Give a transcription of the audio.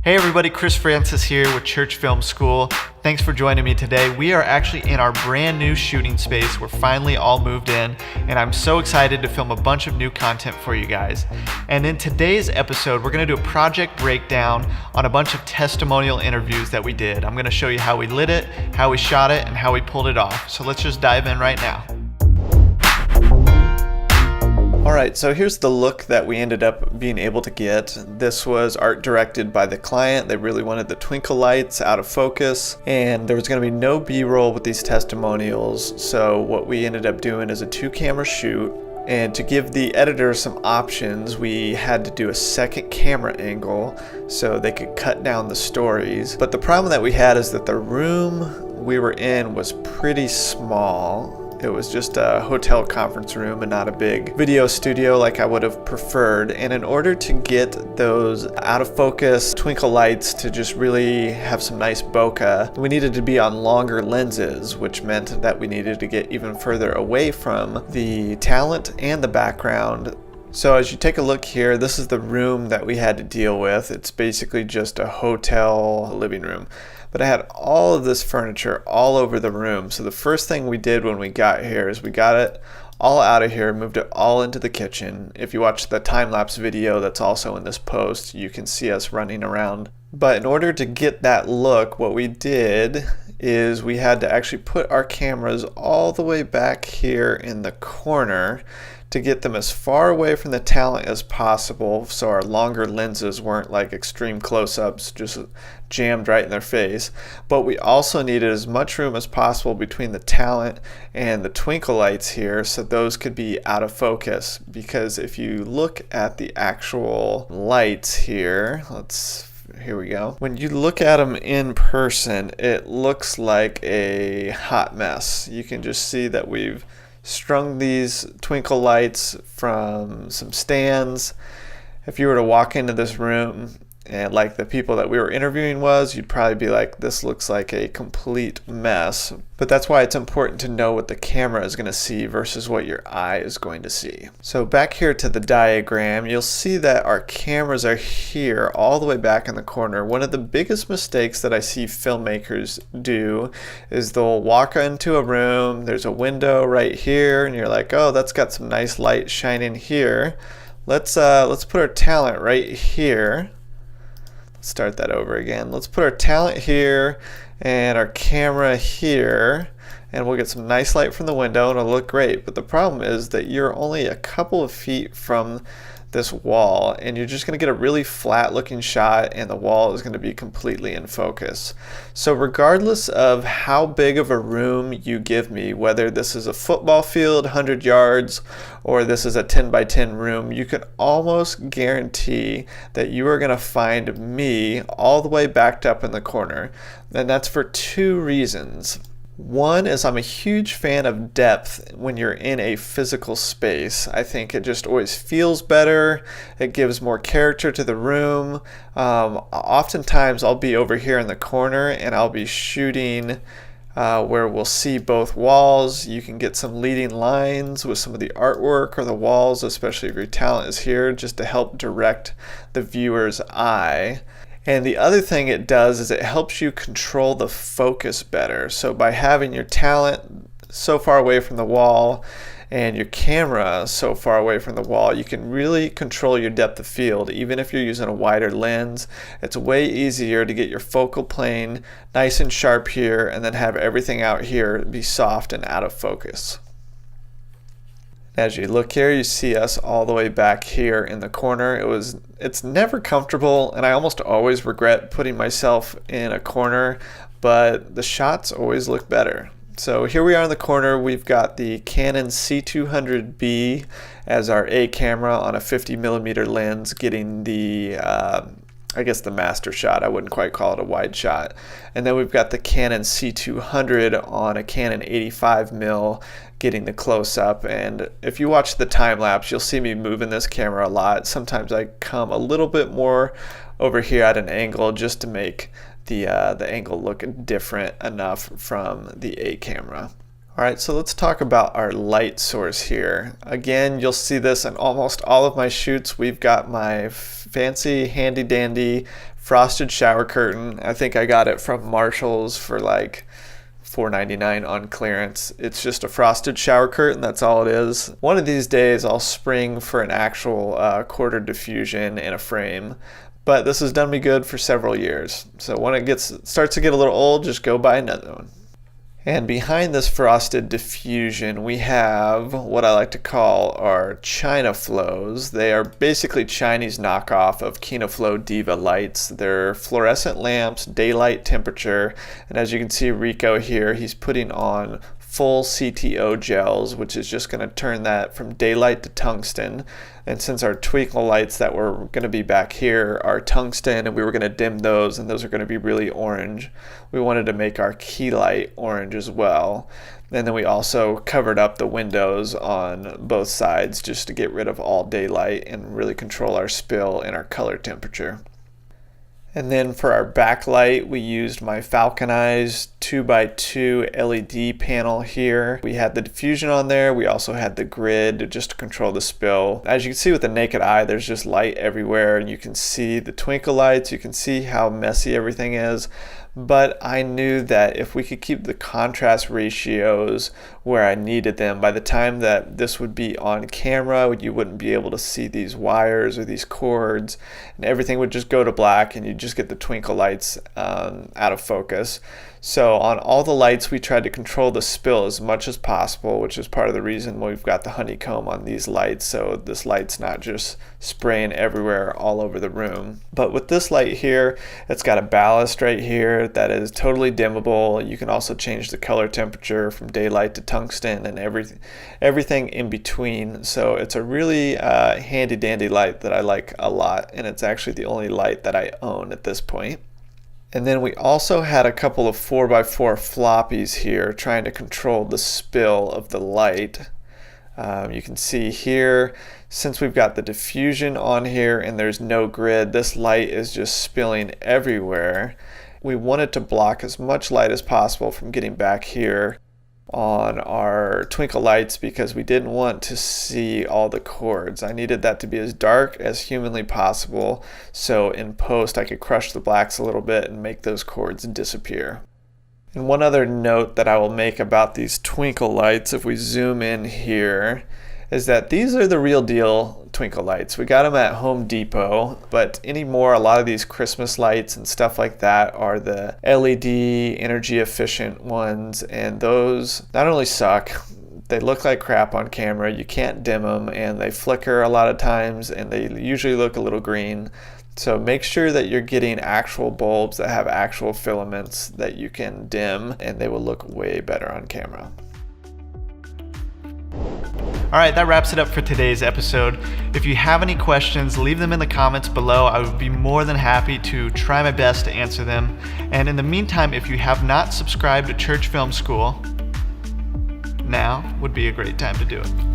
Hey everybody, Chris Francis here with Church Film School. Thanks for joining me today. We are actually in our brand new shooting space. We're finally all moved in, and I'm so excited to film a bunch of new content for you guys. And in today's episode, we're gonna do a project breakdown on a bunch of testimonial interviews that we did. I'm gonna show you how we lit it, how we shot it, and how we pulled it off. So let's just dive in right now. Alright, so here's the look that we ended up being able to get. This was art directed by the client. They really wanted the twinkle lights out of focus, and there was going to be no B-roll with these testimonials. So what we ended up doing is a 2-camera shoot, and to give the editor some options, we had to do a second camera angle so they could cut down the stories. But the problem that we had is that the room we were in was pretty small. It was just a hotel conference room and not a big video studio like I would have preferred. And in order to get those out of focus twinkle lights to just really have some nice bokeh, we needed to be on longer lenses, which meant that we needed to get even further away from the talent and the background. So as you take a look here, this is the room that we had to deal with. It's basically just a hotel living room. But I had all of this furniture all over the room. So the first thing we did when we got here is we got it all out of here, moved it all into the kitchen. If you watch the time-lapse video that's also in this post, you can see us running around. But in order to get that look, what we did is we had to actually put our cameras all the way back here in the corner to get them as far away from the talent as possible, so our longer lenses weren't like extreme close-ups just jammed right in their face. But we also needed as much room as possible between the talent and the twinkle lights here, so those could be out of focus. Because if you look at the actual lights here, here we go. When you look at them in person, it looks like a hot mess. You can just see that we've strung these twinkle lights from some stands. If you were to walk into this room and like the people that we were interviewing was, you'd probably be like, this looks like a complete mess. But that's why it's important to know what the camera is going to see versus what your eye is going to see. So back here to the diagram, you'll see that our cameras are here all the way back in the corner. One of the biggest mistakes that I see filmmakers do is they'll walk into a room, there's a window right here, and you're like, oh, that's got some nice light shining here. Let's put our talent right here. Start that over again. Let's put our talent here and our camera here, and we'll get some nice light from the window and it'll look great. But the problem is that you're only a couple of feet from this wall, and you're just going to get a really flat looking shot, and the wall is going to be completely in focus. So regardless of how big of a room you give me, whether this is a football field 100 yards or this is a 10 by 10 room, you can almost guarantee that you are going to find me all the way backed up in the corner. And that's for 2 reasons. One is I'm a huge fan of depth when you're in a physical space. I think it just always feels better. It gives more character to the room. Oftentimes I'll be over here in the corner and I'll be shooting where we'll see both walls. You can get some leading lines with some of the artwork or the walls, especially if your talent is here, just to help direct the viewer's eye. And the other thing it does is it helps you control the focus better. So by having your talent so far away from the wall and your camera so far away from the wall, you can really control your depth of field. Even if you're using a wider lens, it's way easier to get your focal plane nice and sharp here and then have everything out here be soft and out of focus. As you look here, you see us all the way back here in the corner. It's never comfortable, and I almost always regret putting myself in a corner, but the shots always look better. So here we are in the corner. We've got the Canon C200B as our A camera on a 50mm lens, getting the I guess the master shot. I wouldn't quite call it a wide shot. And then we've got the Canon C200 on a Canon 85mm getting the close-up. And if you watch the time-lapse, you'll see me moving this camera a lot. Sometimes I come a little bit more over here at an angle just to make the angle look different enough from the A camera. All right, so let's talk about our light source here. Again, you'll see this in almost all of my shoots. We've got my fancy handy dandy frosted shower curtain. I think I got it from Marshall's for like $4.99 on clearance. It's just a frosted shower curtain, that's all it is. One of these days I'll spring for an actual quarter diffusion in a frame, but this has done me good for several years. So when it starts to get a little old, just go buy another one. And behind this frosted diffusion, we have what I like to call our China Flows. They are basically Chinese knockoff of Kinoflow Diva lights. They're fluorescent lamps, daylight temperature, and as you can see Rico here, he's putting on full CTO gels, which is just going to turn that from daylight to tungsten. And since our twinkle lights that were going to be back here are tungsten and we were going to dim those and those are going to be really orange, we wanted to make our key light orange as well. And then we also covered up the windows on both sides just to get rid of all daylight and really control our spill and our color temperature. And then for our backlight, we used my Falconized 2x2 LED panel here. We had the diffusion on there. We also had the grid just to control the spill. As you can see with the naked eye, there's just light everywhere, and you can see the twinkle lights. You can see how messy everything is. But I knew that if we could keep the contrast ratios where I needed them, by the time that this would be on camera, you wouldn't be able to see these wires or these cords, and everything would just go to black and you'd just get the twinkle lights out of focus. So on all the lights, we tried to control the spill as much as possible, which is part of the reason we've got the honeycomb on these lights, so this light's not just spraying everywhere all over the room. But with this light here, it's got a ballast right here that is totally dimmable. You can also change the color temperature from daylight to tungsten and everything in between. So it's a really handy dandy light that I like a lot, and it's actually the only light that I own at this point. And then we also had a couple of 4x4 floppies here trying to control the spill of the light. You can see here, since we've got the diffusion on here and there's no grid, this light is just spilling everywhere. We wanted to block as much light as possible from getting back here on our twinkle lights because we didn't want to see all the cords. I needed that to be as dark as humanly possible, so in post I could crush the blacks a little bit and make those cords disappear. And one other note that I will make about these twinkle lights, if we zoom in here, is that these are the real deal twinkle lights. We got them at Home Depot, but anymore a lot of these Christmas lights and stuff like that are the LED energy efficient ones, and those not only suck, they look like crap on camera, you can't dim them, and they flicker a lot of times, and they usually look a little green. So make sure that you're getting actual bulbs that have actual filaments that you can dim, and they will look way better on camera. All right, that wraps it up for today's episode. If you have any questions, leave them in the comments below. I would be more than happy to try my best to answer them. And in the meantime, if you have not subscribed to Church Film School, now would be a great time to do it.